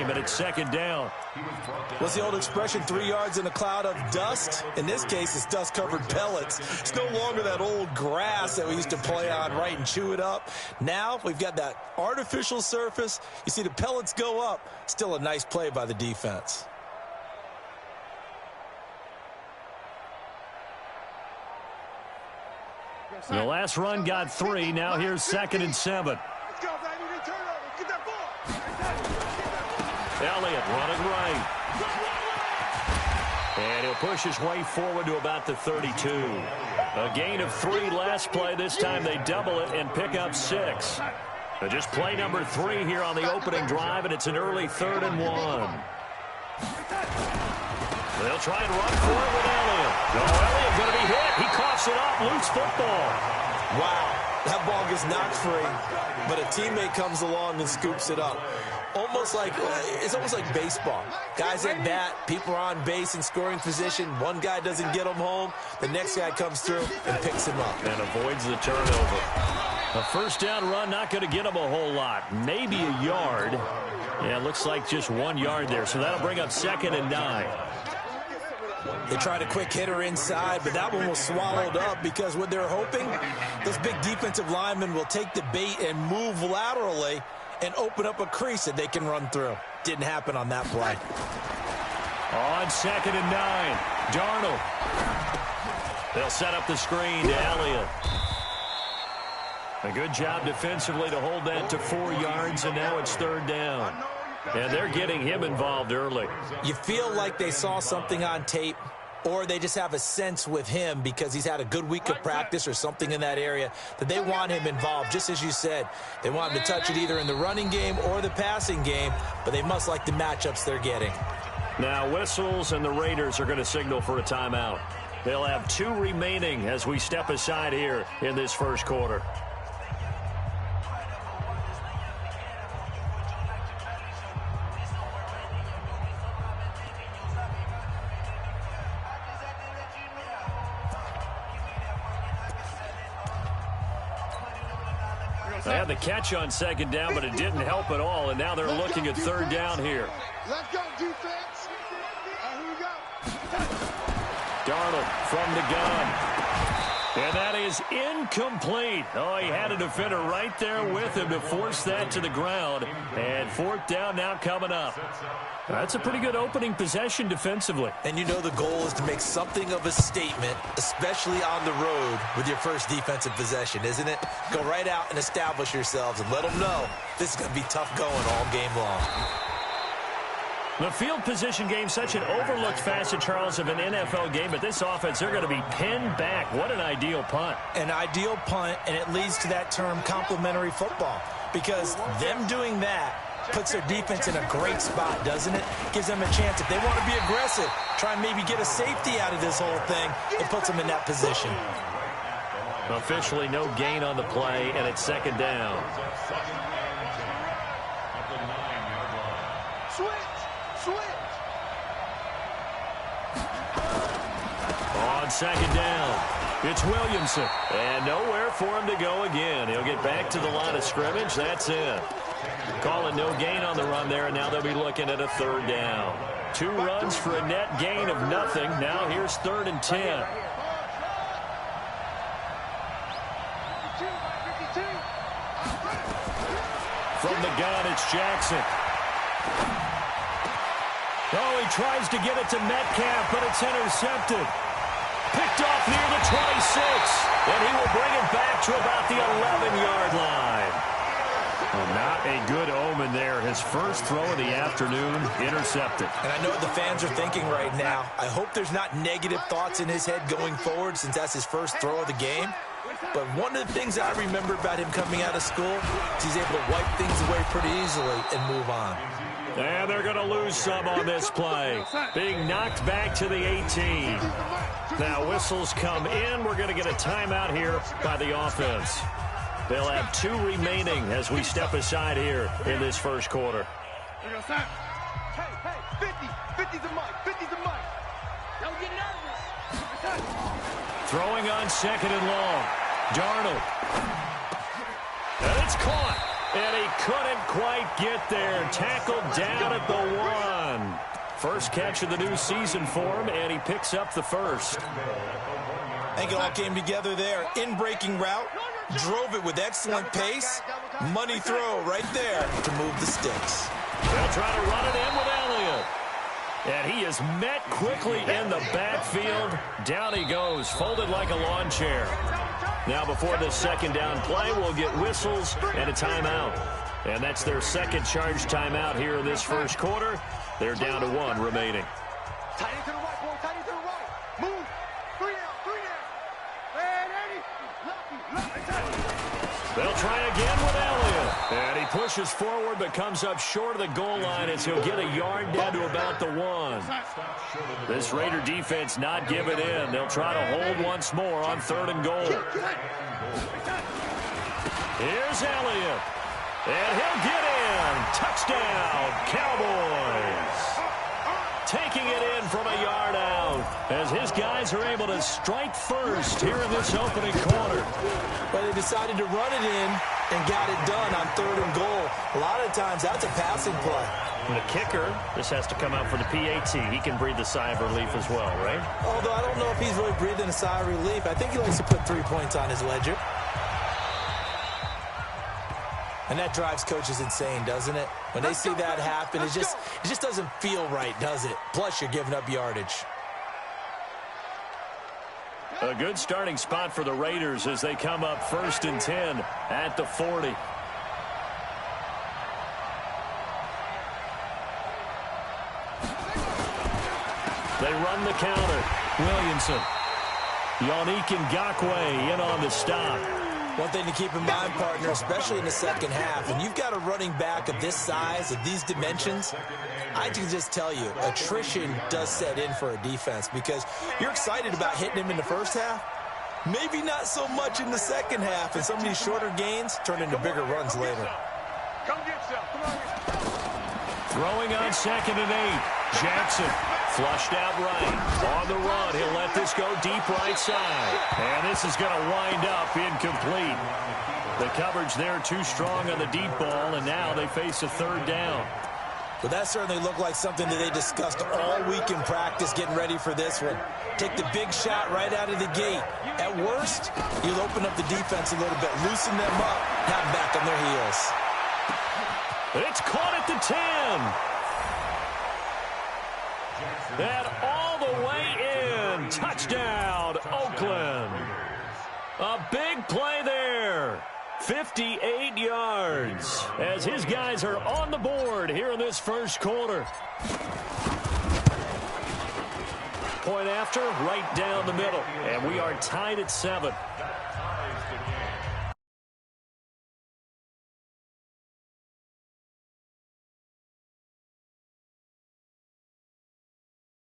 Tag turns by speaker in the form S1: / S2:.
S1: and it's second down.
S2: What's the old expression, 3 yards in a cloud of dust? In this case, it's dust-covered pellets. It's no longer that old grass that we used to play on, right, and chew it up. Now we've got that artificial surface. You see the pellets go up. Still a nice play by the defense.
S1: The last run got 3. Now here's 2nd and 7.
S3: Let's go, baby. Turn over. Get that ball.
S1: Elliott running right. And he'll push his way forward to about the 32. A gain of 3 last play. This time they double it and pick up 6. Just play number 3 here on the opening drive, and it's an early 3rd and 1. They'll try and run for it with Elliott. Elliott going to be hit. He coughs it up. Loose football.
S2: Wow, that ball gets knocked free, but a teammate comes along and scoops it up. It's almost like baseball. Guys at bat, people are on base in scoring position. One guy doesn't get him home. The next guy comes through and picks him up.
S1: And avoids the turnover. A first down run, not going to get him a whole lot. Maybe a yard. Yeah, it looks like just 1 yard there. So that'll bring up 2nd and 9.
S2: They tried a quick hitter inside, but that one was swallowed up because what they're hoping, those big defensive linemen will take the bait and move laterally and open up a crease that they can run through. Didn't happen on that play.
S1: On 2nd and 9, Darnold. They'll set up the screen to Elliott. A good job defensively to hold that to 4 yards, and now it's 3rd down. And they're getting him involved early.
S2: You feel like they saw something on tape, or they just have a sense with him because he's had a good week of practice or something in that area that they want him involved. Just as you said, they want him to touch it either in the running game or the passing game, but they must like the matchups they're getting.
S1: Now whistles, and the Raiders are going to signal for a timeout. They'll have 2 remaining as we step aside here in this first quarter. They had the catch on 2nd down, but it didn't help at all, and now they're looking at 3rd down here.
S3: Let's go, defense. Here we go.
S1: Darnold from the gun. And that is incomplete. Oh, he had a defender right there with him to force that to the ground. And 4th down now coming up. That's a pretty good opening possession defensively.
S2: And you know the goal is to make something of a statement, especially on the road with your first defensive possession, isn't it? Go right out and establish yourselves and let them know this is going to be tough going all game long.
S1: The field position game, such an overlooked facet, Charles, of an NFL game. But this offense, they're going to be pinned back. What an ideal punt.
S2: An ideal punt, and it leads to that term complementary football. Because them doing that puts their defense in a great spot, doesn't it? Gives them a chance. If they want to be aggressive, try and maybe get a safety out of this whole thing, it puts them in that position.
S1: Officially no gain on the play, and it's 2nd down. On 2nd down, it's Williamson. And nowhere for him to go again. He'll get back to the line of scrimmage. That's it. Calling no gain on the run there, and now they'll be looking at a 3rd down. 2 runs for a net gain of nothing. Now here's 3rd and 10. From the gun, it's Jackson. Oh, he tries to get it to Metcalf, but it's intercepted. Picked off near the 26, and he will bring it back to about the 11-yard line. Well, not a good omen there. His first throw of the afternoon intercepted.
S2: And I know what the fans are thinking right now. I hope there's not negative thoughts in his head going forward since that's his first throw of the game. But one of the things I remember about him coming out of school is he's able to wipe things away pretty easily and move on.
S1: And they're going to lose some on this play. Being knocked back to the 18. Now whistles come in. We're going to get a timeout here by the offense. They'll have 2 remaining as we step aside here in this first quarter.
S3: Hey, 50's a mic, 50's a mic. Don't get nervous.
S1: Throwing on 2nd and long. Darnold. And it's caught. And he couldn't quite get there. Tackled down at the 1. First catch of the new season for him, and he picks up the first.
S2: I think it all came together there. In-breaking route, drove it with excellent pace. Money throw right there to move the sticks.
S1: They'll try to run it in with Elliott. And he is met quickly in the backfield. Down he goes, folded like a lawn chair. Now before this second down play, we'll get whistles and a timeout. And that's their second charge timeout here in this first quarter. They're down to 1 remaining.
S3: Tight end to the right, boy. Tight end to the right. Move. 3 down.
S1: They'll try again with Elliott. And he pushes forward but comes up short of the goal line as he'll get a yard down to about the 1. This Raider defense not giving in. They'll try to hold once more on 3rd and goal. Here's Elliott. And he'll get in. Touchdown, Cowboys. Taking it in from a yard out as his guys are able to strike first here in this opening quarter.
S2: But they decided to run it in and got it done on 3rd and goal. A lot of times that's a passing play.
S1: And the kicker, this has to come out for the PAT. He can breathe a sigh of relief as well, right?
S2: Although I don't know if he's really breathing a sigh of relief. I think he likes to put 3 points on his ledger. And that drives coaches insane, doesn't it? When they see that happen, it just doesn't feel right, does it? Plus, you're giving up yardage.
S1: A good starting spot for the Raiders as they come up 1st and 10 at the 40. They run the counter. Williamson. Yannick Ngakoue in on the stop.
S2: One thing to keep in mind, partner, especially in the second half, when you've got a running back of this size, of these dimensions, I can just tell you, attrition does set in for a defense because you're excited about hitting him in the first half. Maybe not so much in the second half, and some of these shorter gains turn into bigger runs later.
S3: Come get some. Come on.
S1: Throwing on 2nd and 8. Jackson flushed out right. On the run, he'll let this go deep right side. And this is going to wind up incomplete. The coverage there too strong on the deep ball, and now they face a 3rd down.
S2: But that certainly looked like something that they discussed all week in practice getting ready for this one. Take the big shot right out of the gate. At worst, you'll open up the defense a little bit, loosen them up, have them back on their heels.
S1: It's caught at the 10. And all the way in. Touchdown, Oakland. A big play there. 58 yards as his guys are on the board here in this first quarter. Point after, right down the middle. And we are tied at 7.